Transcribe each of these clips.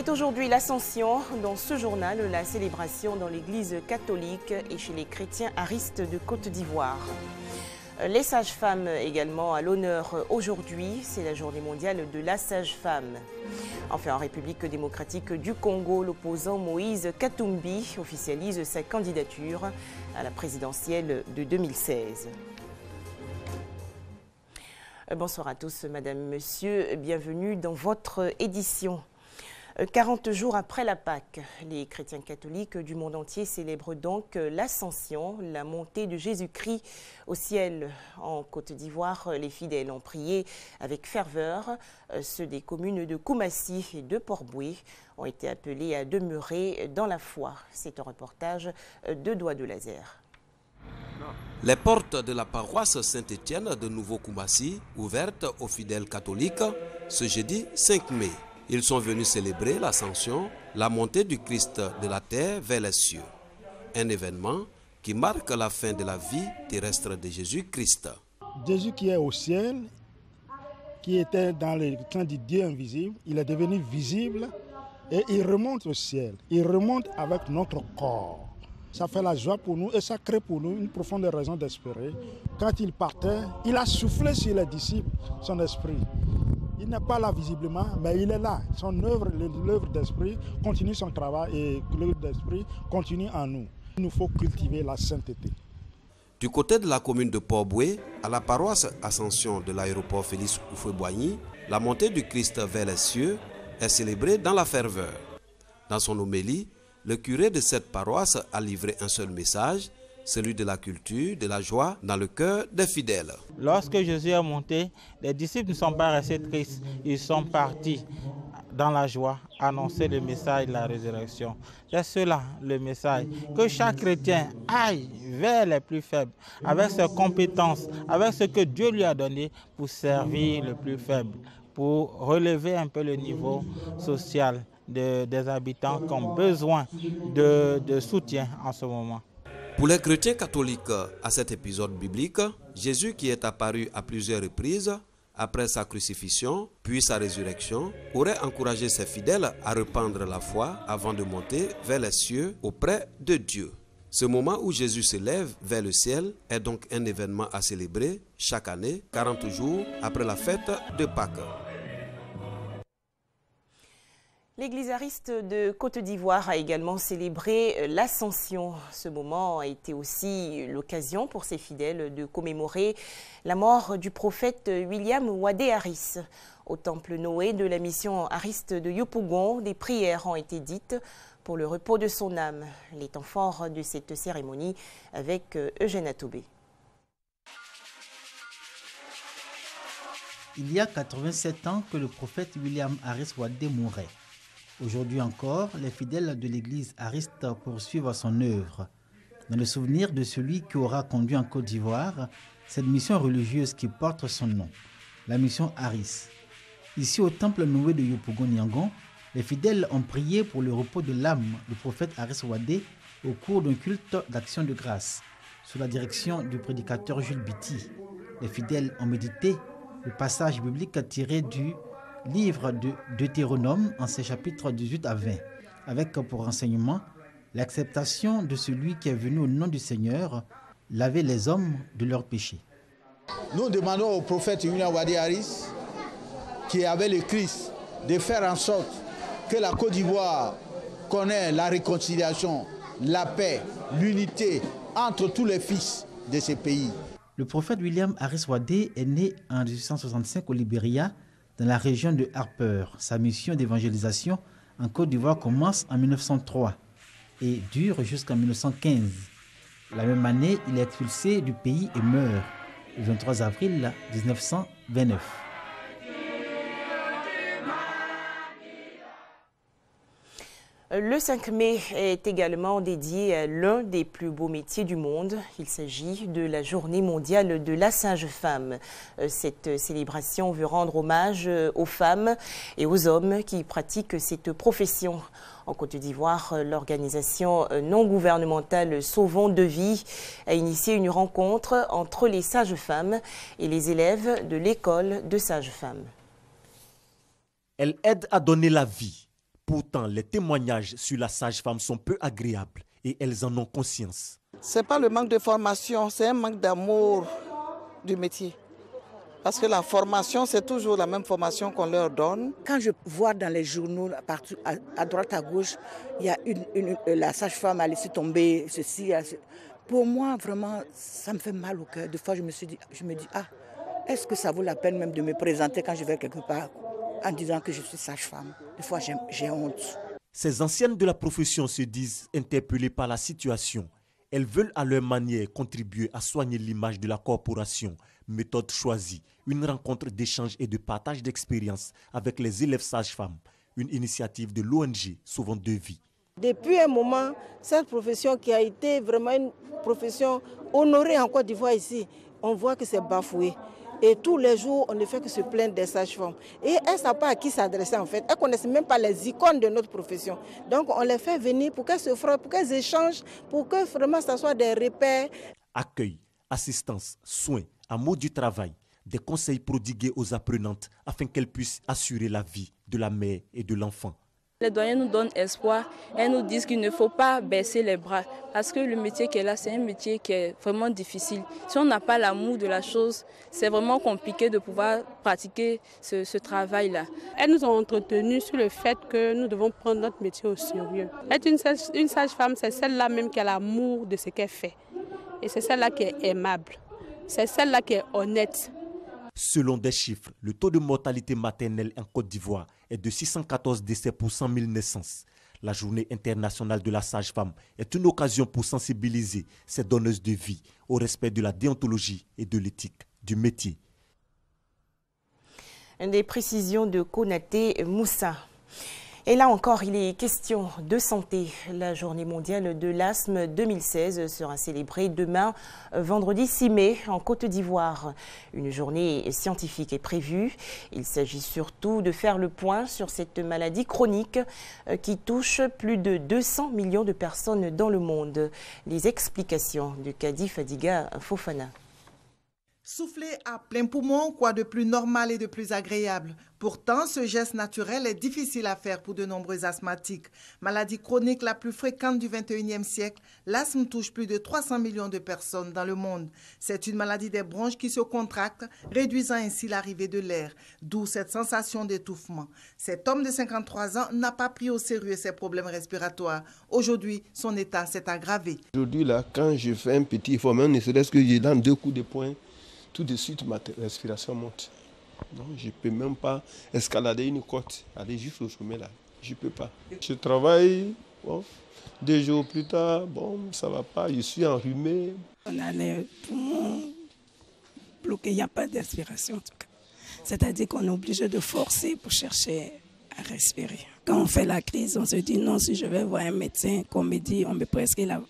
C'est aujourd'hui l'Ascension. Dans ce journal, la célébration dans l'église catholique et chez les chrétiens aristes de Côte d'Ivoire. Les sages-femmes également à l'honneur aujourd'hui. C'est la journée mondiale de la sage-femme. Enfin, en République démocratique du Congo, l'opposant Moïse Katumbi officialise sa candidature à la présidentielle de 2016. Bonsoir à tous, madame, monsieur, bienvenue dans votre édition. 40 jours après la Pâque, les chrétiens catholiques du monde entier célèbrent donc l'Ascension, la montée de Jésus-Christ au ciel. En Côte d'Ivoire, les fidèles ont prié avec ferveur. Ceux des communes de Koumassi et de Port-Boué ont été appelés à demeurer dans la foi. C'est un reportage de Doigt de Laser. Les portes de la paroisse Saint-Étienne de Nouveau-Koumassi, ouvertes aux fidèles catholiques ce jeudi 5 mai. Ils sont venus célébrer l'Ascension, la montée du Christ de la terre vers les cieux. Un événement qui marque la fin de la vie terrestre de Jésus-Christ. Jésus qui est au ciel, qui était dans le temps du Dieu invisible, il est devenu visible et il remonte au ciel. Il remonte avec notre corps. Ça fait la joie pour nous et ça crée pour nous une profonde raison d'espérer. Quand il partait, il a soufflé sur les disciples son esprit. Il n'est pas là visiblement, mais il est là. Son œuvre, l'œuvre d'esprit, continue son travail et l'œuvre d'esprit continue en nous. Il nous faut cultiver la sainteté. Du côté de la commune de Port-Boué, à la paroisse Ascension de l'aéroport Félix Houphouët-Boigny, la montée du Christ vers les cieux est célébrée dans la ferveur. Dans son homélie, le curé de cette paroisse a livré un seul message, celui de la culture, de la joie dans le cœur des fidèles. Lorsque Jésus est monté, les disciples ne sont pas restés tristes, ils sont partis dans la joie, annoncer le message de la résurrection. C'est cela le message, que chaque chrétien aille vers les plus faibles, avec ses compétences, avec ce que Dieu lui a donné pour servir le plus faible, pour relever un peu le niveau social des habitants qui ont besoin de soutien en ce moment. Pour les chrétiens catholiques, à cet épisode biblique, Jésus qui est apparu à plusieurs reprises après sa crucifixion puis sa résurrection aurait encouragé ses fidèles à répandre la foi avant de monter vers les cieux auprès de Dieu. Ce moment où Jésus se lève vers le ciel est donc un événement à célébrer chaque année, 40 jours après la fête de Pâques. L'église ariste de Côte d'Ivoire a également célébré l'Ascension. Ce moment a été aussi l'occasion pour ses fidèles de commémorer la mort du prophète William Wadé Harris. Au temple Noé de la mission ariste de Yopougon, des prières ont été dites pour le repos de son âme. Les temps forts de cette cérémonie avec Eugène Atobé. Il y a 87 ans que le prophète William Harris Wadé mourait. Aujourd'hui encore, les fidèles de l'église ariste poursuivent son œuvre. Dans le souvenir de celui qui aura conduit en Côte d'Ivoire cette mission religieuse qui porte son nom, la mission Harris. Ici au temple Noé de Yopougon-Niangon, les fidèles ont prié pour le repos de l'âme du prophète Harris Wadé au cours d'un culte d'action de grâce, sous la direction du prédicateur Jules Biti. Les fidèles ont médité le passage biblique tiré du livre de Deutéronome en ses chapitres 18 à 20, avec pour enseignement l'acceptation de celui qui est venu au nom du Seigneur laver les hommes de leurs péchés. Nous demandons au prophète William Wadé Harris, qui est avec le Christ, de faire en sorte que la Côte d'Ivoire connaisse la réconciliation, la paix, l'unité entre tous les fils de ce pays. Le prophète William Harris Wadé est né en 1865 au Libéria, dans la région de Harper. Sa mission d'évangélisation en Côte d'Ivoire commence en 1903 et dure jusqu'en 1915. La même année, il est expulsé du pays et meurt le 23 avril 1929. Le 5 mai est également dédié à l'un des plus beaux métiers du monde. Il s'agit de la journée mondiale de la sage-femme. Cette célébration veut rendre hommage aux femmes et aux hommes qui pratiquent cette profession. En Côte d'Ivoire, l'organisation non gouvernementale Sauvons de Vie a initié une rencontre entre les sages-femmes et les élèves de l'école de sages-femmes. Elle aide à donner la vie Pourtant, les témoignages sur la sage-femme sont peu agréables et elles en ont conscience. Ce n'est pas le manque de formation, c'est un manque d'amour du métier. Parce que la formation, c'est toujours la même formation qu'on leur donne. Quand je vois dans les journaux, partout, à droite, à gauche, il y a la sage-femme a laissé tomber ceci. Pour moi, vraiment, ça me fait mal au cœur. Des fois, je me dis, est-ce que ça vaut la peine même de me présenter quand je vais quelque part en disant que je suis sage-femme? Des fois, j'ai honte. Ces anciennes de la profession se disent interpellées par la situation. Elles veulent à leur manière contribuer à soigner l'image de la corporation. Méthode choisie, une rencontre d'échange et de partage d'expériences avec les élèves sages-femmes. Une initiative de l'ONG Sauvons deux vies. Depuis un moment, cette profession qui a été vraiment une profession honorée en Côte d'Ivoire ici, on voit que c'est bafoué. Et tous les jours, on ne fait que se plaindre des sages-femmes. Et elles ne savent pas à qui s'adresser en fait. Elles ne connaissent même pas les icônes de notre profession. Donc on les fait venir pour qu'elles se frottent, pour qu'elles échangent, pour que vraiment ça soit des repères. Accueil, assistance, soins, amour du travail, des conseils prodigués aux apprenantes afin qu'elles puissent assurer la vie de la mère et de l'enfant. Les doyens nous donnent espoir, elles nous disent qu'il ne faut pas baisser les bras parce que le métier qu'elle a, c'est un métier qui est vraiment difficile. Si on n'a pas l'amour de la chose, c'est vraiment compliqué de pouvoir pratiquer ce travail-là. Elles nous ont entretenus sur le fait que nous devons prendre notre métier au sérieux. Être une sage-femme, c'est celle-là même qui a l'amour de ce qu'elle fait. Et c'est celle-là qui est aimable. C'est celle-là qui est honnête. Selon des chiffres, le taux de mortalité maternelle en Côte d'Ivoire est de 614 décès pour 100 000 naissances. La journée internationale de la sage-femme est une occasion pour sensibiliser ces donneuses de vie au respect de la déontologie et de l'éthique du métier. Des précisions de Konaté Moussa. Et là encore, il est question de santé. La journée mondiale de l'asthme 2016 sera célébrée demain, vendredi 6 mai, en Côte d'Ivoire. Une journée scientifique est prévue. Il s'agit surtout de faire le point sur cette maladie chronique qui touche plus de 200 millions de personnes dans le monde. Les explications de Kadi Fadiga Fofana. Souffler à plein poumon, quoi de plus normal et de plus agréable. Pourtant, ce geste naturel est difficile à faire pour de nombreux asthmatiques. Maladie chronique la plus fréquente du 21e siècle, l'asthme touche plus de 300 millions de personnes dans le monde. C'est une maladie des bronches qui se contracte, réduisant ainsi l'arrivée de l'air, d'où cette sensation d'étouffement. Cet homme de 53 ans n'a pas pris au sérieux ses problèmes respiratoires. Aujourd'hui, son état s'est aggravé. Aujourd'hui, là, quand je fais un petit effort, même ne serait-ce que je donne 2 coups de poing, tout de suite ma respiration monte. Non, je ne peux même pas escalader une côte, aller jusqu'au sommet là. Je ne peux pas. Je travaille, bon, 2 jours plus tard, bon, ça ne va pas, je suis enrhumé. On a les poumons bloqués, il n'y a pas d'aspiration en tout cas. C'est-à-dire qu'on est obligé de forcer pour chercher à respirer. Quand on fait la crise, on se dit non, si je vais voir un médecin, qu'on me dit, on me prescrit la...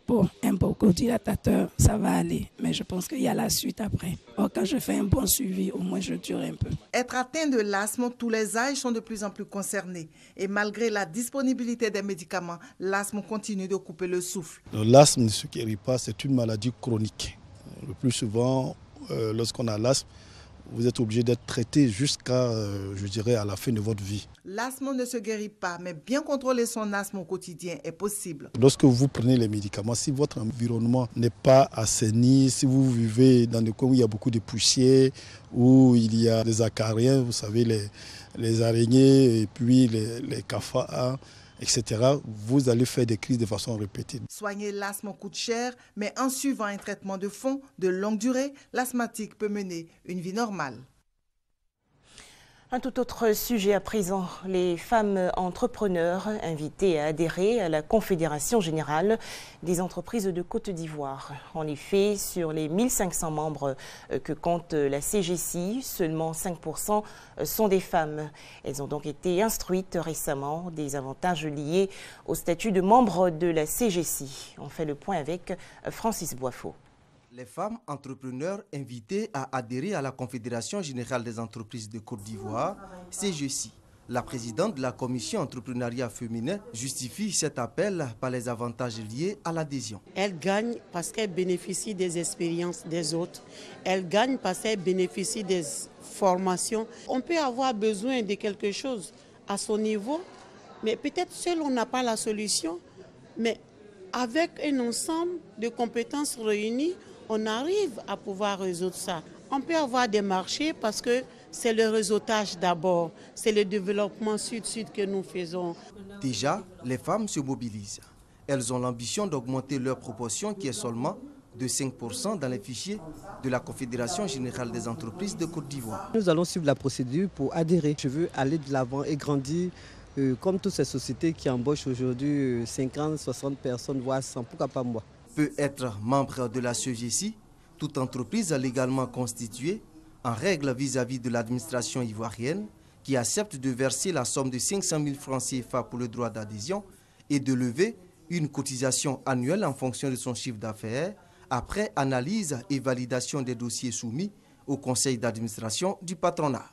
Pour un bronchodilatateur, ça va aller, mais je pense qu'il y a la suite après. Or, quand je fais un bon suivi, au moins je dure un peu. Être atteint de l'asthme, tous les âges sont de plus en plus concernés. Et malgré la disponibilité des médicaments, l'asthme continue de couper le souffle. L'asthme ne se guérit pas, c'est une maladie chronique. Le plus souvent, lorsqu'on a l'asthme, vous êtes obligé d'être traité jusqu'à, je dirais, à la fin de votre vie. L'asthme ne se guérit pas, mais bien contrôler son asthme au quotidien est possible. Lorsque vous prenez les médicaments, si votre environnement n'est pas assaini, si vous vivez dans des coins où il y a beaucoup de poussière, où il y a des acariens, vous savez, les araignées et puis les cafards, etc., vous allez faire des crises de façon répétée. Soigner l'asthme coûte cher, mais en suivant un traitement de fond de longue durée, l'asthmatique peut mener une vie normale. Un tout autre sujet à présent, les femmes entrepreneurs invitées à adhérer à la Confédération générale des entreprises de Côte d'Ivoire. En effet, sur les 1500 membres que compte la CGCI, seulement 5% sont des femmes. Elles ont donc été instruites récemment des avantages liés au statut de membre de la CGCI. On fait le point avec Francis Boifo. Les femmes entrepreneurs invitées à adhérer à la Confédération générale des entreprises de Côte d'Ivoire, CGCI. La présidente de la commission entrepreneuriat féminin justifie cet appel par les avantages liés à l'adhésion. Elle gagne parce qu'elle bénéficie des expériences des autres. Elle gagne parce qu'elle bénéficie des formations. On peut avoir besoin de quelque chose à son niveau Mais peut-être seul on n'a pas la solution, mais avec un ensemble de compétences réunies, on arrive à pouvoir résoudre ça. On peut avoir des marchés parce que c'est le réseautage d'abord, c'est le développement sud-sud que nous faisons. Déjà, les femmes se mobilisent. Elles ont l'ambition d'augmenter leur proportion qui est seulement de 5% dans les fichiers de la Confédération générale des entreprises de Côte d'Ivoire. Nous allons suivre la procédure pour adhérer. Je veux aller de l'avant et grandir comme toutes ces sociétés qui embauchent aujourd'hui 50, 60 personnes, voire 100. Pourquoi pas moi? Peut être membre de la CEGESI, toute entreprise légalement constituée, en règle vis-à-vis de l'administration ivoirienne, qui accepte de verser la somme de 500 000 francs CFA pour le droit d'adhésion et de lever une cotisation annuelle en fonction de son chiffre d'affaires, après analyse et validation des dossiers soumis au conseil d'administration du patronat.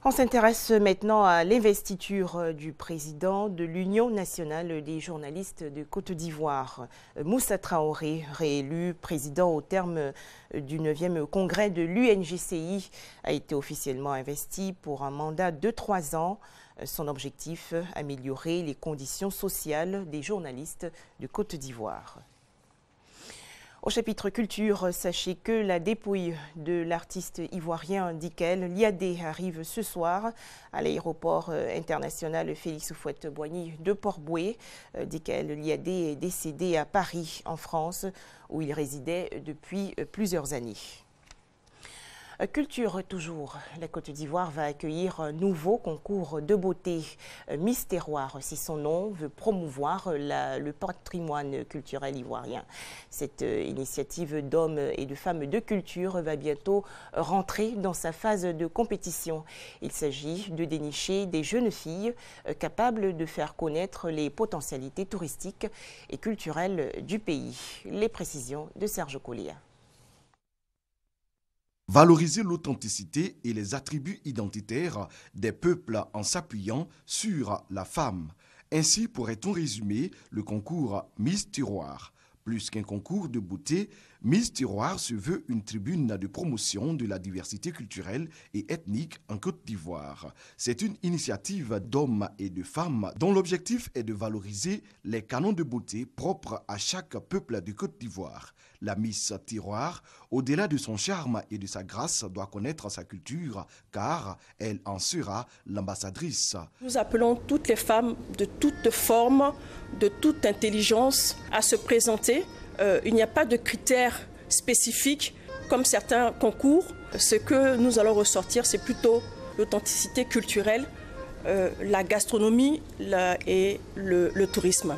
On s'intéresse maintenant à l'investiture du président de l'Union nationale des journalistes de Côte d'Ivoire. Moussa Traoré, réélu président au terme du 9e congrès de l'UNGCI, a été officiellement investi pour un mandat de 3 ans. Son objectif, améliorer les conditions sociales des journalistes de Côte d'Ivoire. Au chapitre culture, sachez que la dépouille de l'artiste ivoirien Dikel Liadé arrive ce soir à l'aéroport international Félix Houphouët-Boigny de Port-Bouët. Dikel Liadé est décédé à Paris, en France, où il résidait depuis plusieurs années. Culture toujours, la Côte d'Ivoire va accueillir un nouveau concours de beauté. Miss Terroir, c'est son nom, veut promouvoir le patrimoine culturel ivoirien. Cette initiative d'hommes et de femmes de culture va bientôt rentrer dans sa phase de compétition. Il s'agit de dénicher des jeunes filles capables de faire connaître les potentialités touristiques et culturelles du pays. Les précisions de Serge Collia. Valoriser l'authenticité et les attributs identitaires des peuples en s'appuyant sur la femme. Ainsi pourrait-on résumer le concours Miss Terroir. Plus qu'un concours de beauté, Miss Terroir se veut une tribune de promotion de la diversité culturelle et ethnique en Côte d'Ivoire. C'est une initiative d'hommes et de femmes dont l'objectif est de valoriser les canons de beauté propres à chaque peuple de Côte d'Ivoire. La Miss Terroir, au-delà de son charme et de sa grâce, doit connaître sa culture car elle en sera l'ambassadrice. Nous appelons toutes les femmes de toutes formes, de toute intelligence à se présenter. Il n'y a pas de critères spécifiques comme certains concours. Ce que nous allons ressortir, c'est plutôt l'authenticité culturelle, la gastronomie et le tourisme.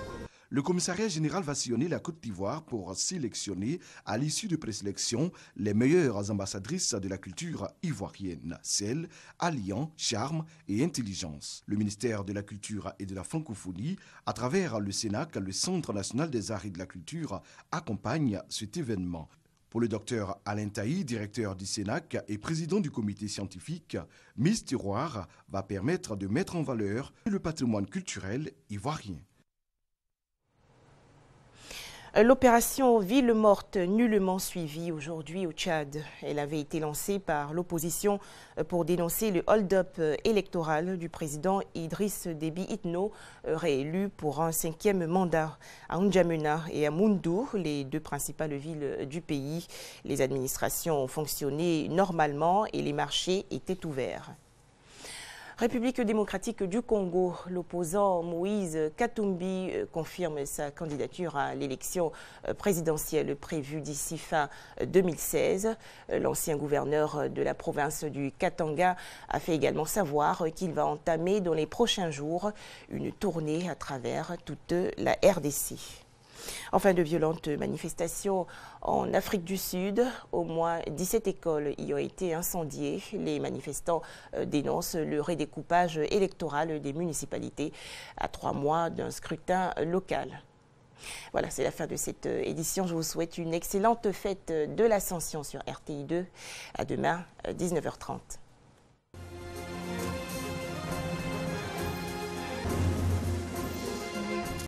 Le commissariat général va sillonner la Côte d'Ivoire pour sélectionner, à l'issue de présélection, les meilleures ambassadrices de la culture ivoirienne, celles alliant charme et intelligence. Le ministère de la Culture et de la Francophonie, à travers le CNAC, le Centre national des arts et de la culture, accompagne cet événement. Pour le docteur Alain Taï, directeur du CNAC et président du comité scientifique, Miss Terroir va permettre de mettre en valeur le patrimoine culturel ivoirien. L'opération Ville morte nullement suivie aujourd'hui au Tchad. Elle avait été lancée par l'opposition pour dénoncer le hold-up électoral du président Idriss Déby Itno, réélu pour un 5e mandat. À N'Djamena et à Moundou, les 2 principales villes du pays, les administrations ont fonctionné normalement et les marchés étaient ouverts. République démocratique du Congo, l'opposant Moïse Katumbi confirme sa candidature à l'élection présidentielle prévue d'ici fin 2016. L'ancien gouverneur de la province du Katanga a fait également savoir qu'il va entamer dans les prochains jours une tournée à travers toute la RDC. Enfin, de violentes manifestations en Afrique du Sud. Au moins 17 écoles y ont été incendiées. Les manifestants dénoncent le redécoupage électoral des municipalités à 3 mois d'un scrutin local. Voilà, c'est la fin de cette édition. Je vous souhaite une excellente fête de l'Ascension sur RTI2. À demain, 19h30.